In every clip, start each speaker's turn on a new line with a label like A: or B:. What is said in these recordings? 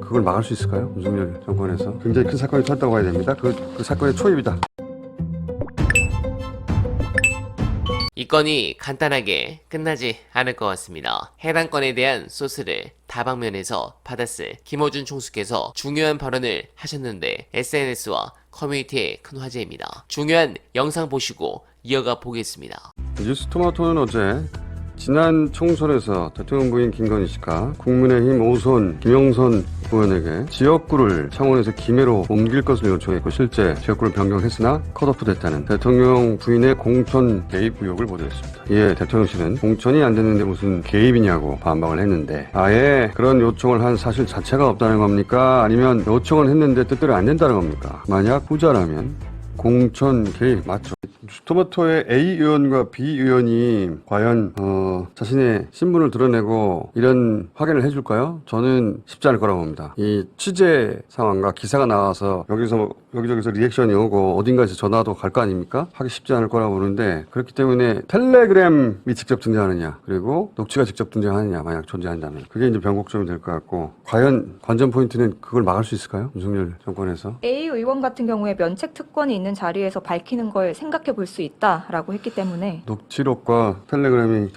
A: 그걸 막을 수 있을까요? 윤석열 정권에서 굉장히 큰 사건이 터졌다고 봐야 됩니다. 그 사건의 초입이다.
B: 이 건이 간단하게 끝나지 않을 것 같습니다. 해당 건에 대한 소스를 다방면에서 받았을 김어준 총수께서 중요한 발언을 하셨는데 SNS와 커뮤니티에 큰 화제입니다. 중요한 영상 보시고 이어가 보겠습니다.
A: 뉴스토마토는 어제 지난 총선에서 대통령 부인 김건희 씨가 국민의힘 5선 김영선 의원에게 지역구를 창원에서 김해로 옮길 것을 요청했고 실제 지역구를 변경했으나 컷오프 됐다는 대통령 부인의 공천 개입 의혹을 보도했습니다. 이에 대통령실은 공천이 안 됐는데 무슨 개입이냐고 반박을 했는데 아예 그런 요청을 한 사실 자체가 없다는 겁니까? 아니면 요청을 했는데 뜻대로 안 된다는 겁니까? 만약 후자라면 공천 개입 맞죠? 뉴스토마토의 A 의원과 B 의원이 과연 자신의 신분을 드러내고 이런 확인을 해줄까요? 저는 쉽지 않을 거라고 봅니다. 이 취재 상황과 기사가 나와서 여기저기서 리액션이 오고 어딘가에서 전화도 갈 거 아닙니까? 하기 쉽지 않을 거라고 보는데 그렇기 때문에 텔레그램이 직접 등장하느냐 그리고 녹취가 직접 등장하느냐 만약 존재한다면 그게 이제 변곡점이 될 것 같고 과연 관전 포인트는 그걸 막을 수 있을까요? 윤석열 정권에서
C: A 의원 같은 경우에 면책 특권이 있는 자리에서 밝히는 걸 생각해 볼 수 있다라고 했기 때문에
A: 녹취록과 텔레그램이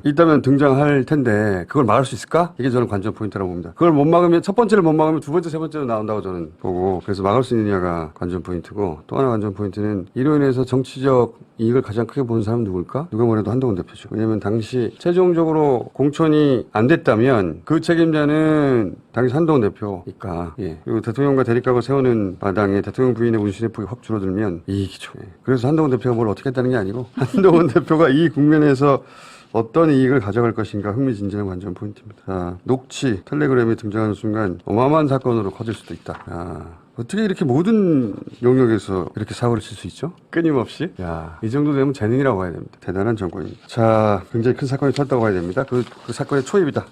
A: 있다면 등장할 텐데 그걸 막을 수 있을까? 이게 저는 관전 포인트라고 봅니다. 그걸 못 막으면 첫 번째를 못 막으면 두 번째, 세 번째로 나온다고 저는 보고 그래서 막을 수 있느냐가 관전 포인트고 또 하나 관전 포인트는 이로 인해서 정치적 이익을 가장 크게 보는 사람은 누굴까? 누가 뭐래도 한동훈 대표죠. 왜냐하면 당시 최종적으로 공천이 안 됐다면 그 책임자는 당시 한동훈 대표니까 그리고 대통령과 대립각을 세우는 마당에 대통령 부인의 운신의 폭이 확 줄어들면 이익이죠. 그래서 한동훈 대표가 뭘 어떻게 했다는 게 아니고 한동훈 대표가 이 국면에서 어떤 이익을 가져갈 것인가 흥미진진한 관전 포인트입니다. 자, 녹취, 텔레그램이 등장하는 순간 어마어마한 사건으로 커질 수도 있다. 야, 어떻게 이렇게 모든 영역에서 이렇게 사고를 칠 수 있죠? 끊임없이? 야, 이 정도 되면 재능이라고 봐야 됩니다. 대단한 정권입니다. 자, 굉장히 큰 사건이 터졌다고 봐야 됩니다. 그 사건의 초입이다.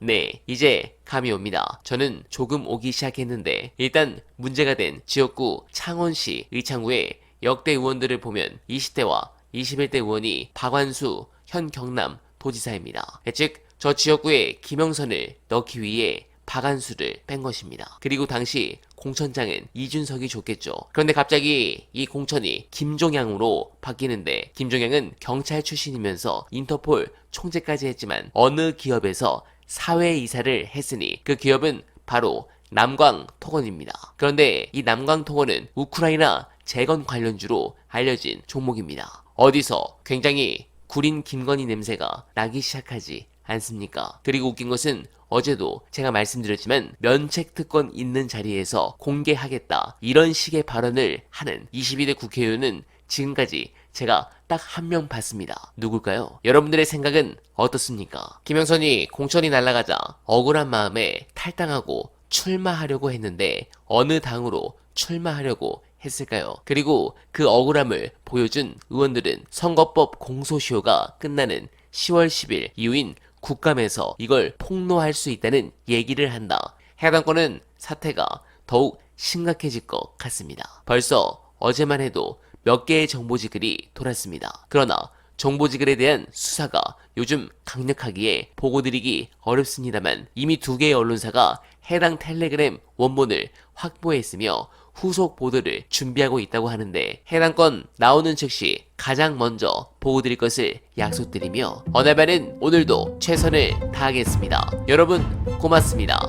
B: 네, 이제 감이 옵니다. 저는 조금 오기 시작했는데 일단 문제가 된 지역구 창원시 의창구의 역대 의원들을 보면 20대와 21대 의원이 박완수 현 경남 도지사입니다. 즉, 저 지역구에 김영선을 넣기 위해 박완수를 뺀 것입니다. 그리고 당시 공천장은 이준석이 줬겠죠. 그런데 갑자기 이 공천이 김종양으로 바뀌는데 김종양은 경찰 출신이면서 인터폴 총재까지 했지만 어느 기업에서 사회이사를 했으니 그 기업은 바로 남광토건입니다. 그런데 이 남광토건은 우크라이나 재건 관련주로 알려진 종목입니다. 어디서 굉장히 구린 김건희 냄새가 나기 시작하지 않습니까? 그리고 웃긴 것은 어제도 제가 말씀드렸지만 면책특권 있는 자리에서 공개하겠다 이런 식의 발언을 하는 22대 국회의원은 지금까지 제가 딱 한 명 봤습니다. 누굴까요? 여러분들의 생각은 어떻습니까? 김영선이 공천이 날아가자 억울한 마음에 탈당하고 출마하려고 했는데 어느 당으로 출마하려고 했을까요? 그리고 그 억울함을 보여준 의원들은 선거법 공소시효가 끝나는 10월 10일 이후인 국감에서 이걸 폭로할 수 있다는 얘기를 한다. 해당 건은 사태가 더욱 심각해질 것 같습니다. 벌써 어제만 해도 몇 개의 정보지글이 돌았습니다. 그러나 정보지글에 대한 수사가 요즘 강력하기에 보고드리기 어렵습니다만 이미 2개의 언론사가 해당 텔레그램 원본을 확보했으며 후속 보도를 준비하고 있다고 하는데 해당 건 나오는 즉시 가장 먼저 보고드릴 것을 약속드리며 어날바는 오늘도 최선을 다하겠습니다. 여러분 고맙습니다.